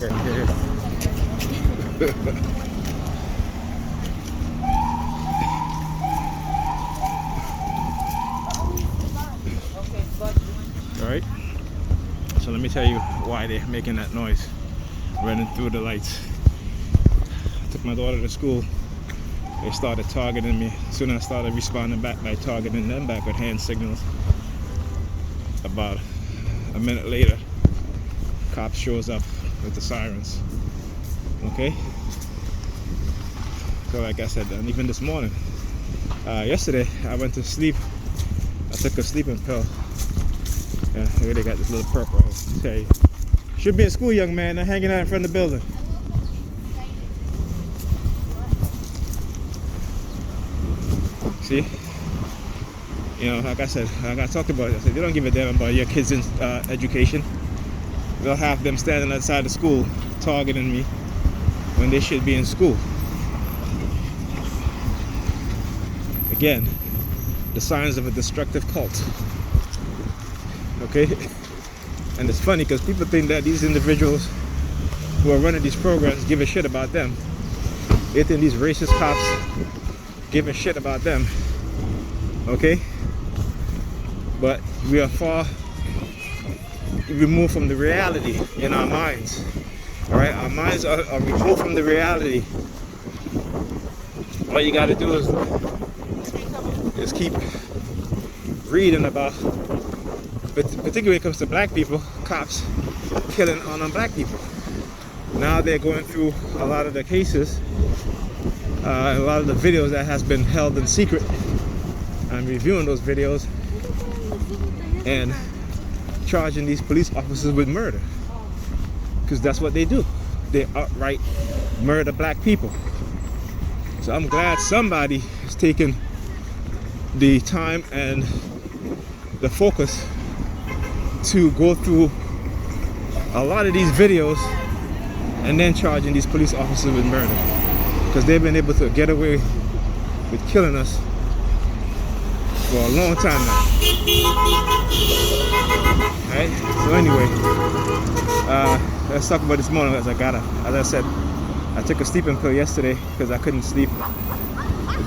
Alright, so let me tell you why they're making that noise running through the lights. I took my daughter to school. They started targeting me. Soon I started responding back by targeting them back with hand signals. About a minute later, cop shows up with the sirens. Okay? So like I said, and even this morning, yesterday I went to sleep. I took a sleeping pill. Yeah, here they got this little purple. I'll tell you. Should be in school, young man. They're hanging out in front of the building. See? You know, like I said, like I talked about it, I said, they don't give a damn about your kids' education. They'll have them standing outside the school targeting me when they should be in school. Again, the signs of a destructive cult. Okay? And it's funny because people think that these individuals who are running these programs give a shit about them. They think these racist cops give a shit about them. Okay? But we are far removed from the reality in our minds. Alright? Our minds are removed from the reality. All you gotta do is keep reading about, but particularly when it comes to black people, cops killing unblack people. Now they're going through a lot of the cases, a lot of the videos that has been held in secret. I'm reviewing those videos and charging these police officers with murder, because that's what they do. They outright murder black people. So I'm glad somebody is taking the time and the focus to go through a lot of these videos and then charging these police officers with murder, because they've been able to get away with killing us for a long time now. Alright, so anyway, let's talk about this morning. As I said, I took a sleeping pill yesterday because I couldn't sleep.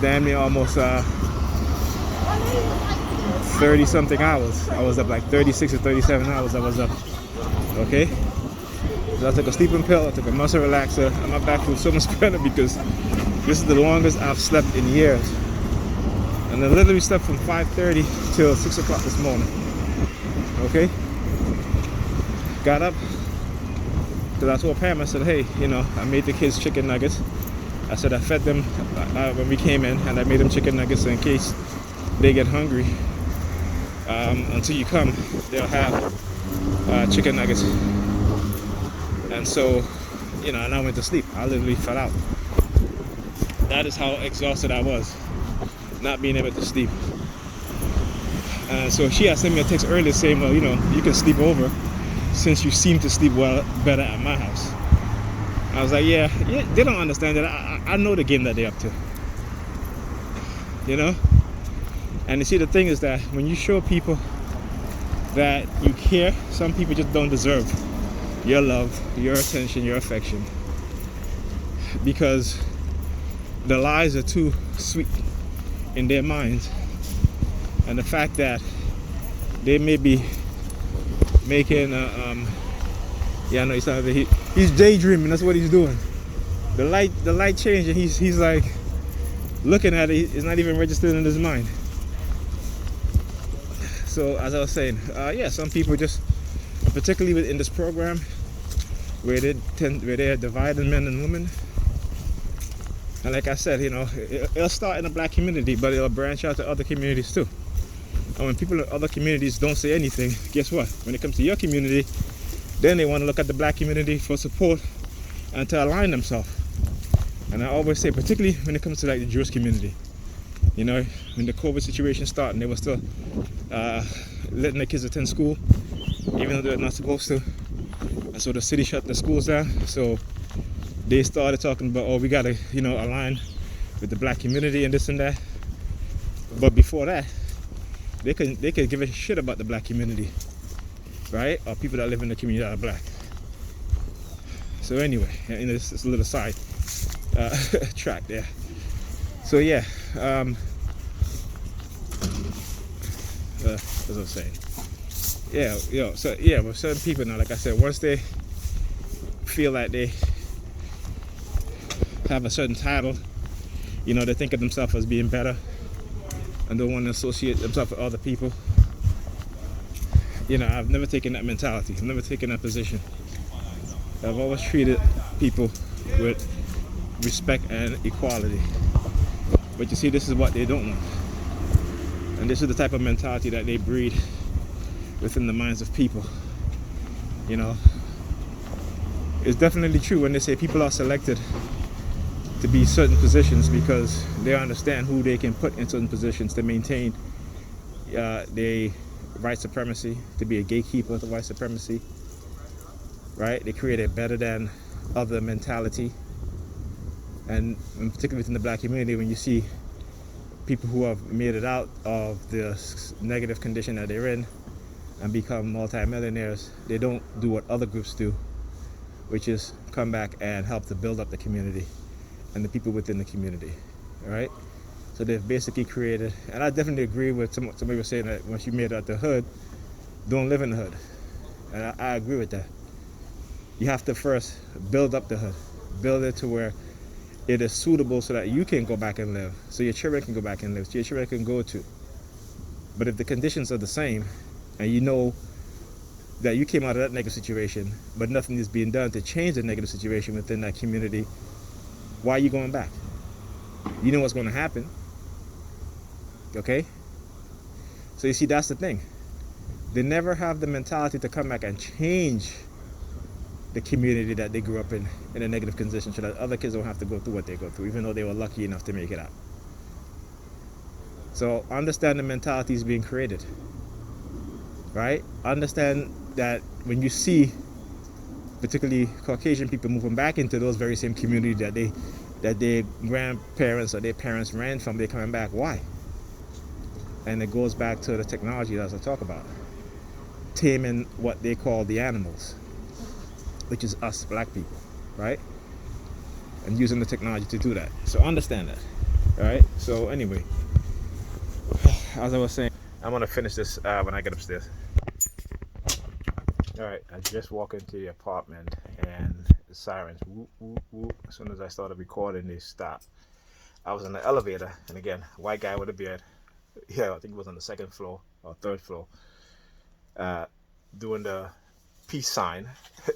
Damn near almost 30 something hours. I was up like 36 or 37 hours I was up. Okay? So I took a sleeping pill, I took a muscle relaxer, and my back feels so much better because this is the longest I've slept in years. And I literally slept from 5:30 till 6 o'clock this morning. Okay? Got up, because I told Pam, I said, hey, you know, I made the kids chicken nuggets. I said I fed them when we came in, and I made them chicken nuggets so in case they get hungry. Until you come, they'll have chicken nuggets. And so, you know, and I went to sleep. I literally fell out. That is how exhausted I was, not being able to sleep. And so she had sent me a text earlier saying, well, you know, you can sleep over since you seem to sleep better at my house. I was like, yeah, they don't understand that. I know the game that they're up to. You know? And you see, the thing is that when you show people that you care, some people just don't deserve your love, your attention, your affection, because the lies are too sweet in their minds. And the fact that they may be making yeah, I know he's daydreaming. That's what he's doing. The light changed, and he's like looking at it. It's not even registered in his mind. So as I was saying, yeah, some people just, particularly within this program, where they are dividing men and women. And like I said, you know, it'll start in the black community, but it'll branch out to other communities too. And when people in other communities don't say anything, guess what? When it comes to your community, then they want to look at the black community for support and to align themselves. And I always say, particularly when it comes to like the Jewish community, you know, when the COVID situation started, they were still letting the kids attend school, even though they're not supposed to. And so the city shut the schools down. So they started talking about, oh, we gotta, you know, align with the black community and this and that. But before that, they could give a shit about the black community, right? Or people that live in the community that are black. So anyway, and it's a little side track there. So yeah, as I was saying, yeah, so yeah, with certain people now, like I said, once they feel like they have a certain title, you know, they think of themselves as being better and don't want to associate themselves with other people. You know, I've never taken that mentality. I've never taken that position. I've always treated people with respect and equality. But you see, this is what they don't want. And this is the type of mentality that they breed within the minds of people. You know, it's definitely true when they say people are selected to be certain positions because they understand who they can put in certain positions to maintain their white supremacy, to be a gatekeeper to white supremacy, right? They create a better than other mentality. And particularly within the black community, when you see people who have made it out of the negative condition that they're in and become multimillionaires, they don't do what other groups do, which is come back and help to build up the community and the people within the community, all right? So they've basically created, and I definitely agree with somebody was saying that once you made it out the hood, don't live in the hood. And I agree with that. You have to first build up the hood, build it to where it is suitable so that you can go back and live, so your children can go back and live, so your children can go to. But if the conditions are the same, and you know that you came out of that negative situation, but nothing is being done to change the negative situation within that community, why are you going back? You know what's going to happen, okay? So you see, that's the thing. They never have the mentality to come back and change the community that they grew up in a negative condition, so that other kids don't have to go through what they go through, even though they were lucky enough to make it out. So understand the mentality is being created, right? Understand that when you see particularly Caucasian people moving back into those very same communities that their grandparents or their parents ran from, they're coming back. Why? And it goes back to the technology that I talk about, taming what they call the animals, which is us black people, right? And using the technology to do that. So understand that, all right? So anyway, as I was saying, I'm gonna finish this when I get upstairs. All right, I just walked into the apartment and the sirens, whoop, whoop, whoop. As soon as I started recording, they stopped. I was in the elevator, and again, white guy with a beard. Yeah, I think it was on the second floor or third floor, doing the peace sign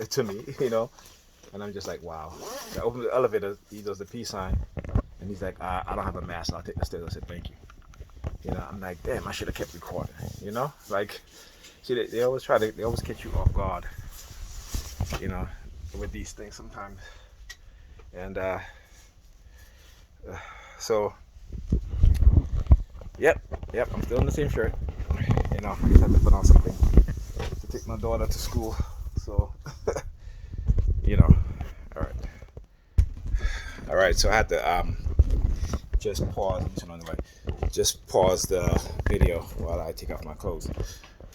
to me, you know, and I'm just like, wow. I opened the elevator, he does the peace sign, and he's like, I don't have a mask, I'll take the stairs. I said, thank you. You know, I'm like, damn, I should have kept recording, you know, like, see, they always catch you off guard, you know, with these things sometimes. And so yep, I'm still in the same shirt, you know. I just had to put on something to take my daughter to school, so you know. All right, so I had to just pause the video while I take off my clothes.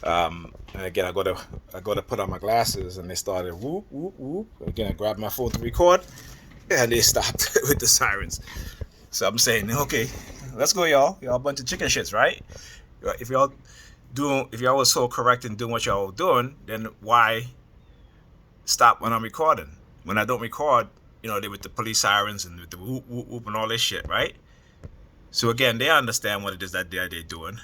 And again, I go to put on my glasses, and they started whoop whoop whoop. Again, I grabbed my phone to record, and they stopped with the sirens. So I'm saying, okay, let's go, y'all. Y'all a bunch of chicken shits, right? If y'all was so correct in doing what y'all were doing, then why stop when I'm recording? When I don't record, you know, they with the police sirens and with the whoop whoop whoop and all this shit, right? So again, they understand what it is that they're doing.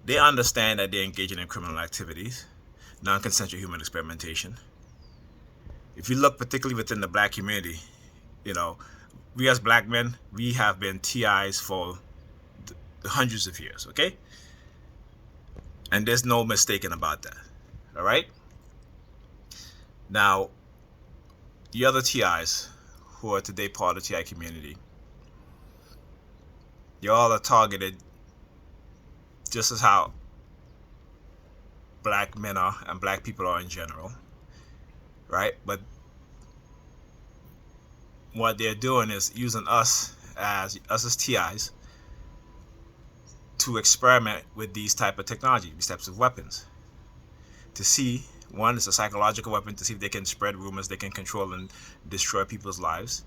They understand that they're engaging in criminal activities, non-consensual human experimentation. If you look particularly within the black community, you know, we as black men, we have been TIs for hundreds of years, okay? And there's no mistaking about that, all right? Now, the other TIs who are today part of the TI community, y'all are targeted just as how black men are and black people are in general, right? But what they're doing is using us as TIs to experiment with these type of technology, these types of weapons, to see One is a psychological weapon to see if they can spread rumors, they can control and destroy people's lives,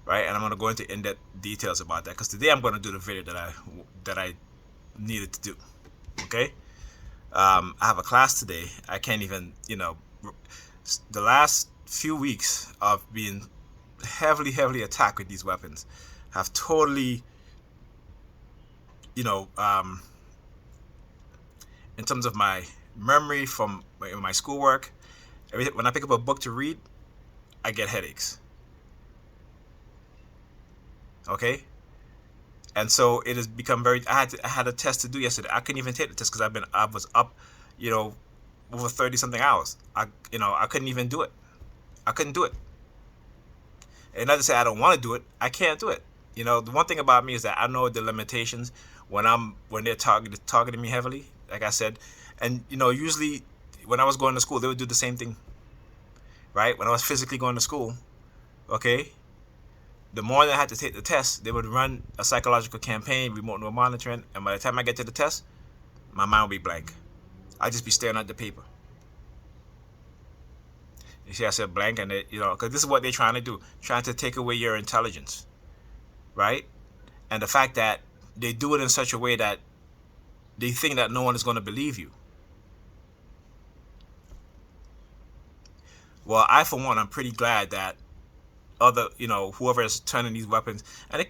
right? And I'm going to go into in-depth details about that, because today I'm going to do the video that I needed to do. Okay, I have a class today. I can't even, the last few weeks of being heavily attacked with these weapons have totally, in terms of my memory from my schoolwork, when I pick up a book to read, I get headaches. Okay, and so it has become very. I had a test to do yesterday. I couldn't even take the test because I was up, over 30 something hours. I couldn't even do it. I couldn't do it. And not to say I don't want to do it, I can't do it. The one thing about me is that I know the limitations when they're targeting me heavily, like I said. And usually when I was going to school, they would do the same thing, right? When I was physically going to school, okay, the morning I had to take the test, they would run a psychological campaign, remote neural monitoring, and by the time I get to the test, my mind will be blank. I'd just be staring at the paper. You see, I said blank, and because this is what they're trying to do, trying to take away your intelligence, right? And the fact that they do it in such a way that they think that no one is going to believe you. Well, I, for one, I'm pretty glad that whoever is turning these weapons, and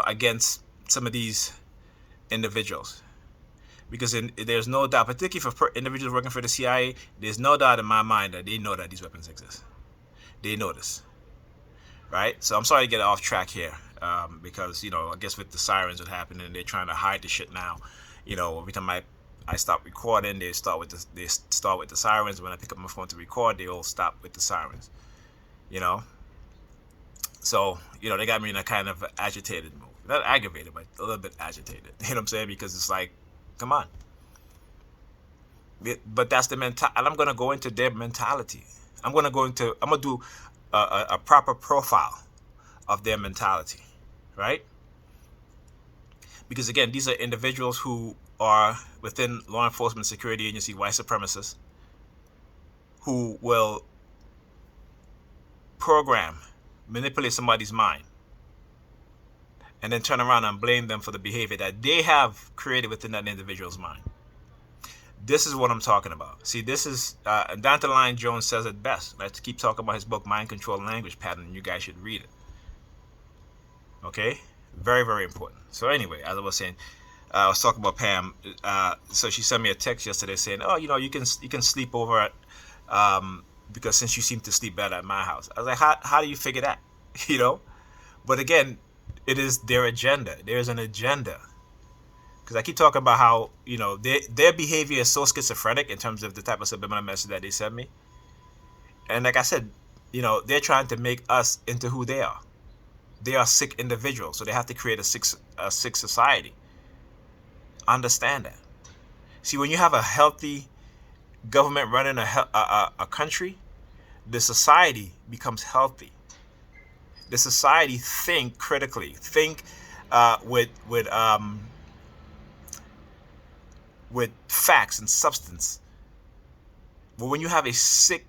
against some of these individuals, because there's no doubt, particularly for individuals working for the CIA, there's no doubt in my mind that they know that these weapons exist. They know this, right? So I'm sorry to get off track here, because I guess with the sirens that happen, and they're trying to hide the shit now. Every time I stop recording, they start with the sirens. When I pick up my phone to record, they all stop with the sirens. So they got me in a kind of agitated mood. Not aggravated, but a little bit agitated. You know what I'm saying? Because it's like, come on. But that's the mentality, and I'm gonna go into their mentality. I'm gonna do a proper profile of their mentality, right? Because again, these are individuals who are within law enforcement, security agency, white supremacists, who will manipulate somebody's mind, and then turn around and blame them for the behavior that they have created within that individual's mind. This is what I'm talking about. See, this is, Dante Lyon Jones says it best. Let's keep talking about his book, Mind Control and Language Pattern. You guys should read it. Okay? Very important. So anyway, as I was saying, I was talking about Pam. So she sent me a text yesterday saying, "Oh, you can sleep over at, because since you seem to sleep better at my house." I was like, how do you figure that? But again, it is their agenda. There's an agenda. Because I keep talking about how their behavior is so schizophrenic in terms of the type of subliminal message that they send me. And like I said, they're trying to make us into who they are. They are sick individuals, so they have to create a sick society. Understand that. See, when you have a healthy government running a country, the society becomes healthy. The society think critically, think with facts and substance. But when you have sick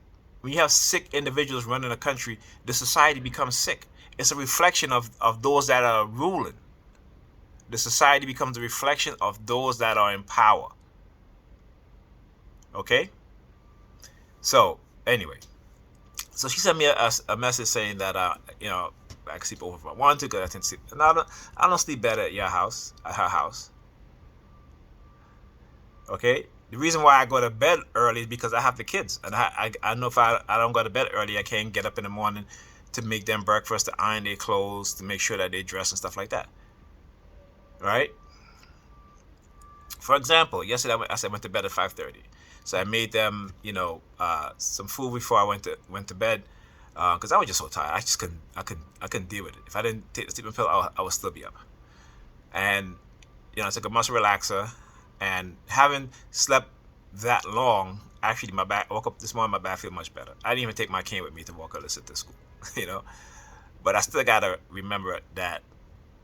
individuals running a country, the society becomes sick. It's a reflection of those that are ruling. The society becomes a reflection of those that are in power. Okay? So, anyway. So she sent me a message saying that, I can sleep over if I want to, because I can sleep. And I don't sleep better at her house. Okay? The reason why I go to bed early is because I have the kids. And I know if I don't go to bed early, I can't get up in the morning to make them breakfast, to iron their clothes, to make sure that they dress and stuff like that. Right? For example, yesterday I said I went to bed at 5:30. So I made them, some food before I went to bed, because I was just so tired. I couldn't deal with it. If I didn't take the sleeping pill, I would still be up. And I took a muscle relaxer, and having slept that long, actually I woke up this morning, my back feel much better. I didn't even take my cane with me to walk Alyssa to school, But I still gotta remember that,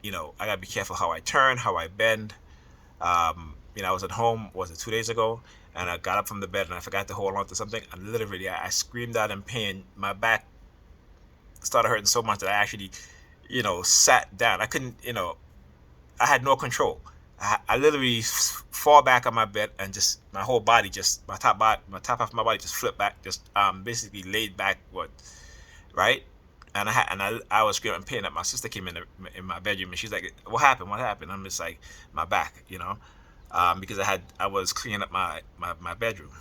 I gotta be careful how I turn, how I bend, I was at home, was it 2 days ago, and I got up from the bed and I forgot to hold on to something, and literally I screamed out in pain. My back started hurting so much that I actually, sat down. I couldn't, I had no control. I literally fall back on my bed and just my whole body, just my top half of my body just flipped back, just basically laid backward, right? And I was screaming in pain. That my sister came in my bedroom and she's like, "What happened? What happened?" I'm just like, "My back," because I was cleaning up my bedroom,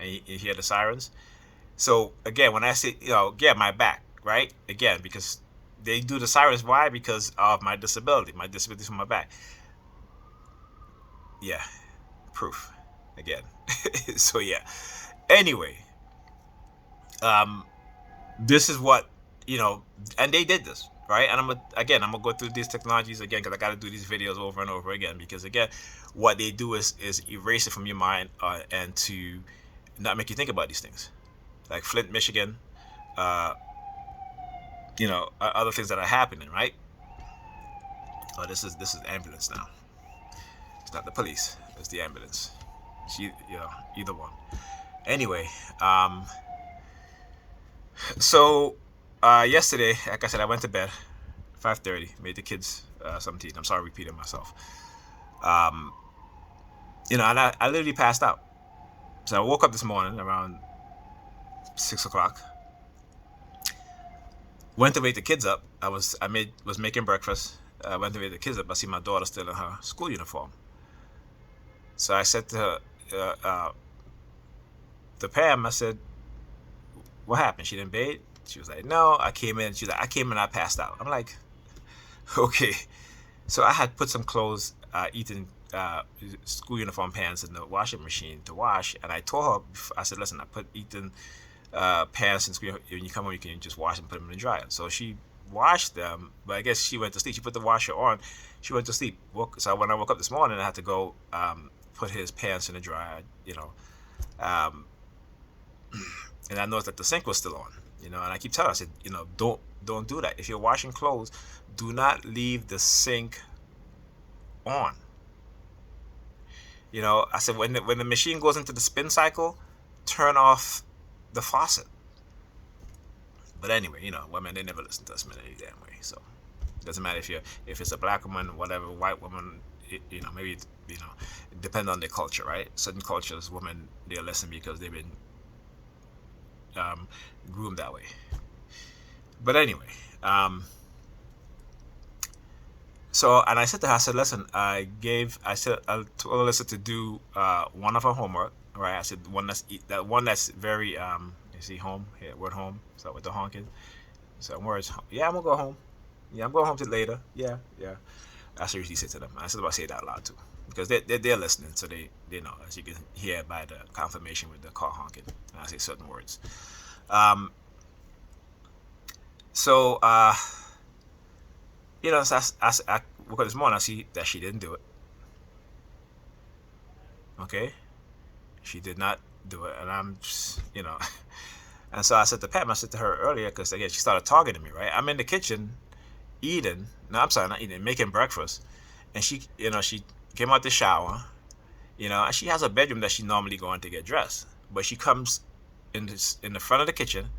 and you hear the sirens. So again, when I say, my back, right? Again, because they do the sirens. Why? Because of my disability. My disability from my back. Yeah, proof. Again. So yeah. Anyway, um, this is what and they did this, right? And I'm gonna go through these technologies again because I got to do these videos over and over again because again, what they do is erase it from your mind and to not make you think about these things, like Flint, Michigan, uh, other things that are happening, right? Oh, this is ambulance now. It's not the police. It's the ambulance. She, either one. Anyway, so yesterday, like I said, I went to bed 5:30. Made the kids some tea. I'm sorry, repeating myself. Um, and I literally passed out. So I woke up this morning around 6 o'clock. Went to wake the kids up. Was making breakfast. Went to wake the kids up. I see my daughter still in her school uniform. So I said to her, to Pam, I said, "What happened? She didn't bathe?" She was like, "No, I came in." She's like, "I came in, I passed out." I'm like, okay. So I had put some clothes, Ethan, school uniform pants in the washing machine to wash, and I told her, I said, "Listen, I put Ethan pants in school. When you come home, you can just wash and put them in the dryer." So she washed them, but I guess she went to sleep. She put the washer on. She went to sleep. So when I woke up this morning, I had to go put his pants in the dryer, um, and I noticed that the sink was still on, and I keep telling her, I said, don't do that. If you're washing clothes, do not leave the sink on. I said when the machine goes into the spin cycle, turn off the faucet. But anyway, women, they never listen to us men any damn way. So it doesn't matter if it's a black woman, whatever, white woman, maybe it depends on their culture, right? Certain cultures, women, they'll listen because they've been groomed that way. But anyway, so, and I said to her, I said, "Listen, I told Alyssa to do one of her homework, right? I said one that's very you see home here, word home, so with the honking, so words, yeah, I'm gonna go home, yeah, I'm going home till later, yeah, yeah." That's what I usually say to them. I said about say it out loud too, because they're listening, so they know, as you can hear by the confirmation with the car honking, and I say certain words. So so I woke up this morning, I see that she didn't do it. Okay, she did not do it, and I'm just, and so I said to Pam, I said to her earlier, because again she started targeting me, right? I'm in the kitchen eating. No, I'm sorry, not eating, making breakfast, and she came out the shower, and she has a bedroom that she normally go in to get dressed, but she comes in the front of the kitchen,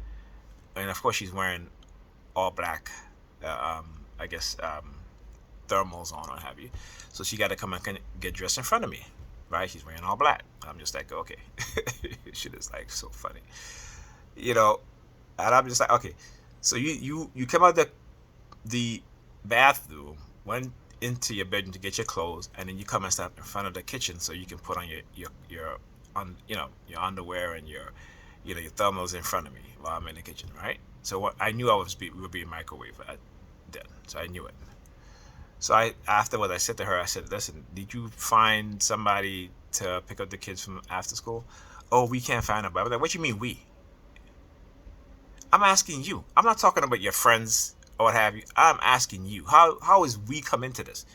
and of course she's wearing all black, I guess thermals on or what have you. So she got to come and get dressed in front of me, right? She's wearing all black. I'm just like, okay, shit is like so funny, and I'm just like, okay, so you come out the bathroom, went into your bedroom to get your clothes, and then you come and stop in front of the kitchen so you can put on your your underwear and your thermals in front of me while I'm in the kitchen, right? So I knew we were being microwaved then, so I knew it. So afterwards I said to her, I said, "Listen, did you find somebody to pick up the kids from after school?" "Oh, we can't find nobody." I was like, "What you mean we?" I'm asking you. I'm not talking about your friends or what have you. I'm asking you. How is we come into this?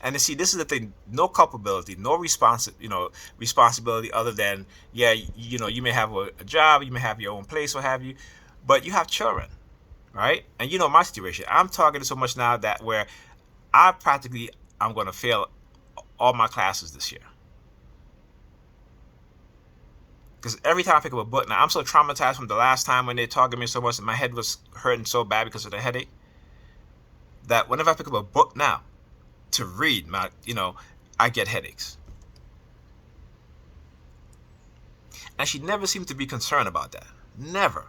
And to see, this is the thing: no culpability, no responsibility other than, yeah, you may have a job, you may have your own place, what have you, but you have children, right? And my situation. I'm targeted so much now that where I'm going to fail all my classes this year. Because every time I pick up a book, now I'm so traumatized from the last time when they targeted me so much that my head was hurting so bad because of the headache, that whenever I pick up a book now to read, I get headaches. And she never seemed to be concerned about that. Never.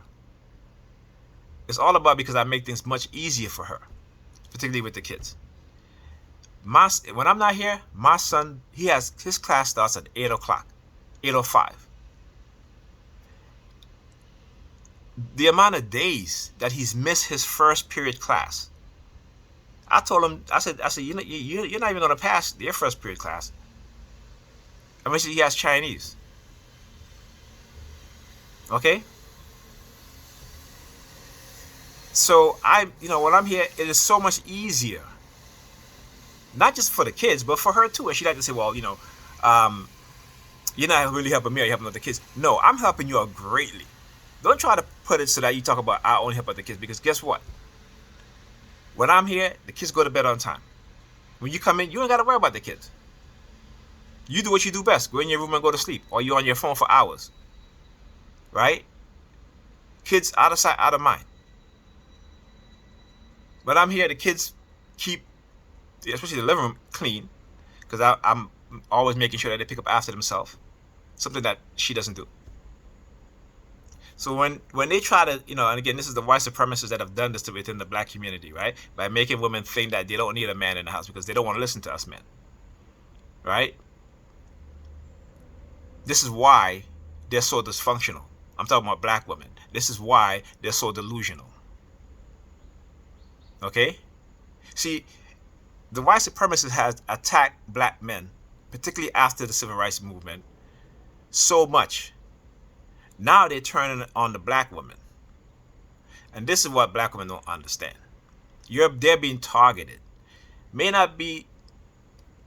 It's all about because I make things much easier for her, particularly with the kids. When I'm not here, my son, his class starts at 8 o'clock, 8:05. The amount of days that he's missed his first period class. I told him, I said, you're not even going to pass your first period class. I mean, he has Chinese. Okay? So when I'm here, it is so much easier. Not just for the kids, but for her too. And she'd like to say, well, you're not really helping me, or you're helping other kids. No, I'm helping you out greatly. Don't try to put it so that you talk about I only help other kids, because guess what? When I'm here, the kids go to bed on time. When you come in, you don't got to worry about the kids. You do what you do best. Go in your room and go to sleep, or you're on your phone for hours. Right? Kids out of sight, out of mind. But I'm here, the kids keep, especially the living room, clean, because I'm always making sure that they pick up after themselves, something that she doesn't do. So when they try to, and again, this is the white supremacists that have done this within the black community, right? By making women think that they don't need a man in the house because they don't want to listen to us men, right? This is why they're so dysfunctional. I'm talking about black women. This is why they're so delusional. Okay? See, the white supremacists has attacked black men, particularly after the civil rights movement, so much. Now they're turning on the black women. And this is what black women don't understand. They're being targeted. May not be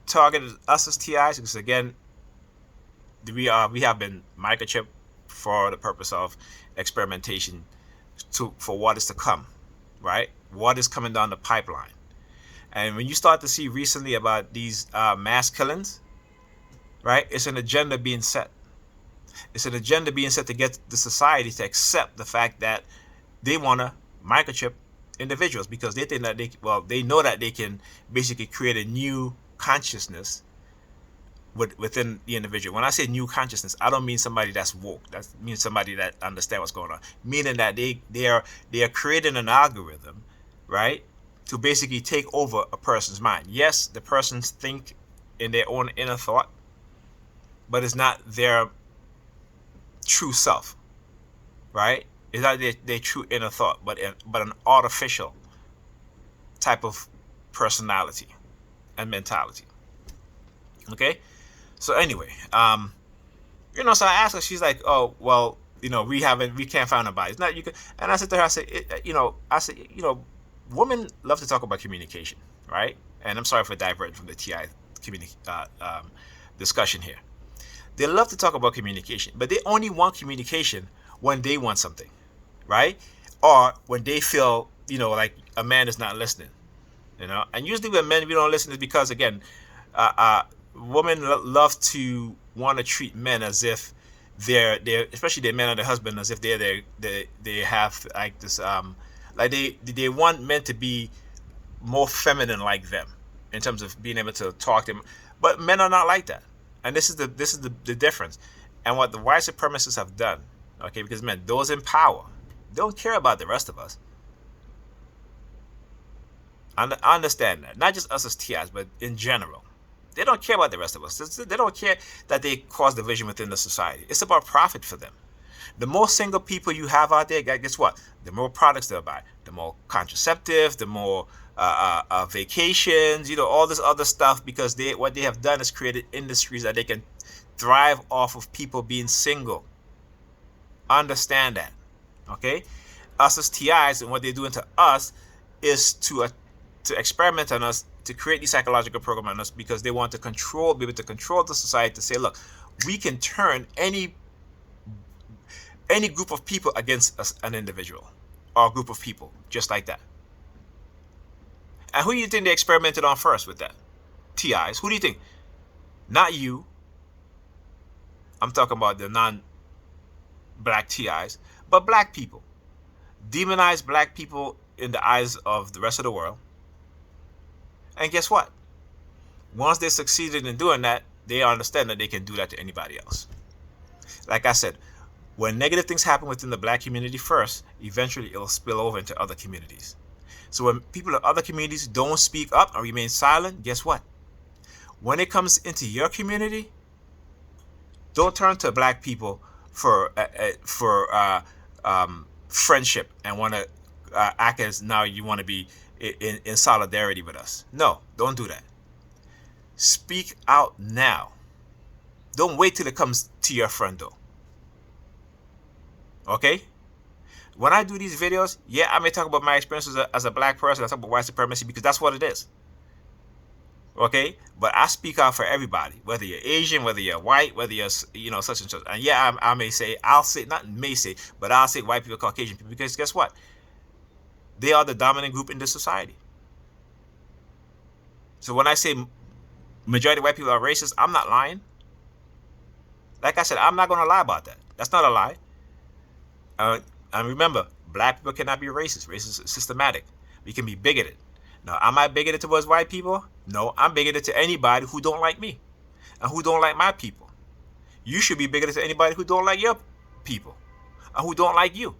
targeted us as TIs, because again, we have been microchipped for the purpose of experimentation for what is to come, right? What is coming down the pipeline. And when you start to see recently about these mass killings, right? It's an agenda being set. It's an agenda being set to get the society to accept the fact that they want to microchip individuals, because they think that they know that they can basically create a new consciousness within the individual. When I say new consciousness, I don't mean somebody that's woke. That means somebody that understands what's going on. Meaning that they are creating an algorithm, right, to basically take over a person's mind. Yes, the persons think in their own inner thought, but it's not their true self, right? It's not their true inner thought, but an artificial type of personality and mentality. Okay? So anyway, so I asked her, she's like, oh, well, we can't find nobody. It's not, you can, and I said to her, I said, women love to talk about communication, right? And I'm sorry for diverting from the TI discussion here. They love to talk about communication, but they only want communication when they want something, right? Or when they feel, like a man is not listening, And usually when men, we don't listen is because, again, women love to want to treat men as if they're especially their men or their husband, as if they have like this like they want men to be more feminine like them in terms of being able to talk to them, but men are not like that. And this is the difference. And what the white supremacists have done, okay, because men, those in power, don't care about the rest of us. I understand that. Not just us as TIs, but in general. They don't care about the rest of us. They don't care that they cause division within the society. It's about profit for them. The more single people you have out there, guess what? The more products they'll buy. The more contraceptive, the more vacations, all this other stuff, because what they have done is created industries that they can thrive off of people being single. Understand that, okay? Us as TIs, and what they're doing to us is to experiment on us, to create these psychological programs on us, because they want to be able to control the society, to say, look, we can turn any group of people against an individual or a group of people, just like that. And who do you think they experimented on first with that? TIs. Who do you think? Not you. I'm talking about the black TIs, but black people. Demonize black people in the eyes of the rest of the world. And guess what? Once they succeeded in doing that, they understand that they can do that to anybody else. Like I said, when negative things happen within the black community first, eventually it'll spill over into other communities. So when people in other communities don't speak up and remain silent, guess what? When it comes into your community, don't turn to black people for friendship and want to act as now you want to be in solidarity with us. No, don't do that. Speak out now. Don't wait till it comes to your front door. Okay? When I do these videos, yeah, I may talk about my experiences as a black person. I talk about white supremacy because that's what it is. Okay? But I speak out for everybody, whether you're Asian, whether you're white, whether you're, such and such. And yeah, I may say, I'll say white people, Caucasian people, because guess what? They are the dominant group in this society. So when I say majority of white people are racist, I'm not lying. Like I said, I'm not going to lie about that. That's not a lie. And remember, black people cannot be racist. Racist is systematic. We can be bigoted. Now, am I bigoted towards white people? No, I'm bigoted to anybody who don't like me and who don't like my people. You should be bigoted to anybody who don't like your people and who don't like you.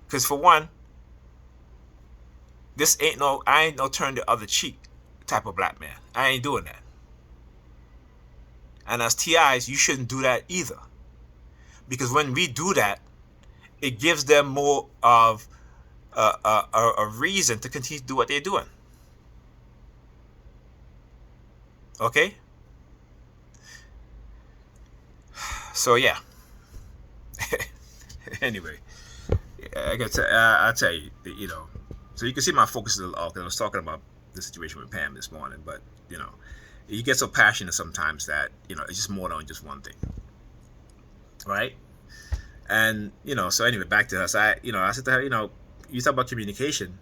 Because for one, I ain't no turn the other cheek type of black man. I ain't doing that. And as TIs, you shouldn't do that either. Because when we do that, it gives them more of a reason to continue to do what they're doing. Okay? So yeah. Anyway, I'll tell you, so you can see my focus is a little off because I was talking about the situation with Pam this morning, but you get so passionate sometimes that it's just more than just one thing, right? And so anyway, back to us. I said to her, you talk about communication,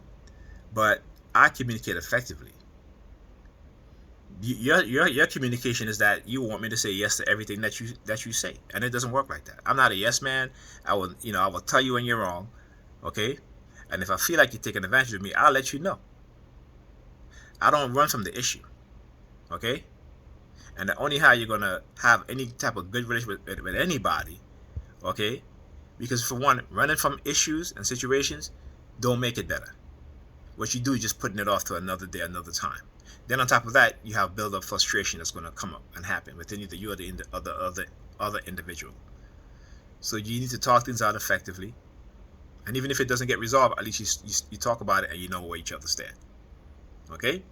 but I communicate effectively. Your communication is that you want me to say yes to everything that you say, and it doesn't work like that. I'm not a yes man. I will tell you when you're wrong, okay? And if I feel like you're taking advantage of me, I'll let you know. I don't run from the issue, okay? And the only how you're gonna have any type of good relationship with anybody, okay? Because for one, running from issues and situations don't make it better. What you do is just putting it off to another day, another time. Then on top of that, you have build-up frustration that's going to come up and happen within either you or the other individual. So you need to talk things out effectively. And even if it doesn't get resolved, at least you talk about it and you know where each other stand. Okay?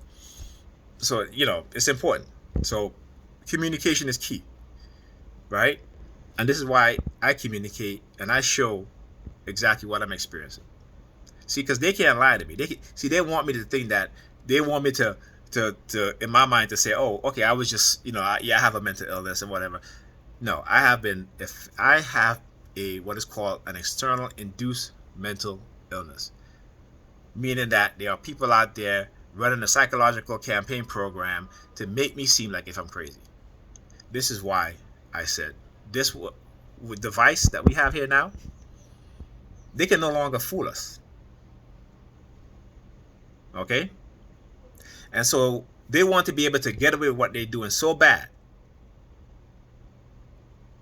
So, it's important. So communication is key. Right? And this is why I communicate and I show exactly what I'm experiencing. See, because they can't lie to me. They want me to think that they want me to in my mind to say, oh, okay, I was just, I have a mental illness and whatever. No, I have what is called an external induced mental illness, meaning that there are people out there running a psychological campaign program to make me seem like if I'm crazy. This is why I said this device that we have here now, they can no longer fool us. Okay? And so they want to be able to get away with what they're doing so bad.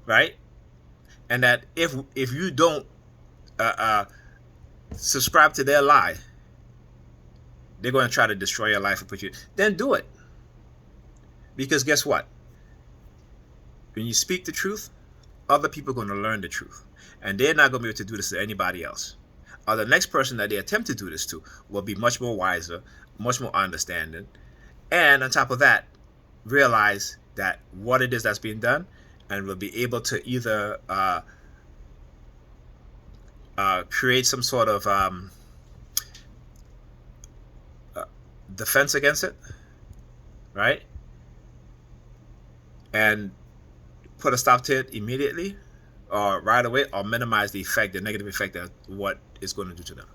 Right? And that if you don't subscribe to their lie, they're going to try to destroy your life and put you. Then do it. Because guess what? When you speak the truth, other people are going to learn the truth. And they're not going to be able to do this to anybody else. Or the next person that they attempt to do this to will be much more wiser, much more understanding. And on top of that, realize that what it is that's being done, and will be able to either create some sort of defense against it, right? And put a stop to it immediately or right away, or minimize the negative effect of what it's going to do to them.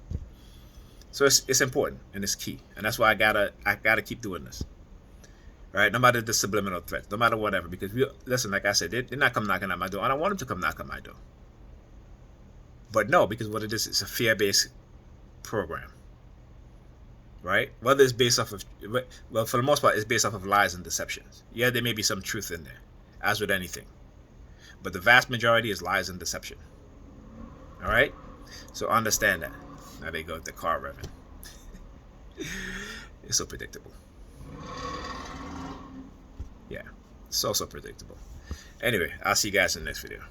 So it's important and it's key. And that's why I gotta keep doing this. right? No matter the subliminal threats, no matter whatever. Because listen, like I said, they're not come knocking at my door. I don't want them to come knock on my door. But no, because what it is, it's a fear-based program, right? Whether it's based off of, well, for the most part, it's based off of lies and deceptions. Yeah, there may be some truth in there, as with anything, but the vast majority is lies and deception. All right, so understand that. Now they go with the car revving. It's so predictable. Yeah, so predictable. Anyway, I'll see you guys in the next video.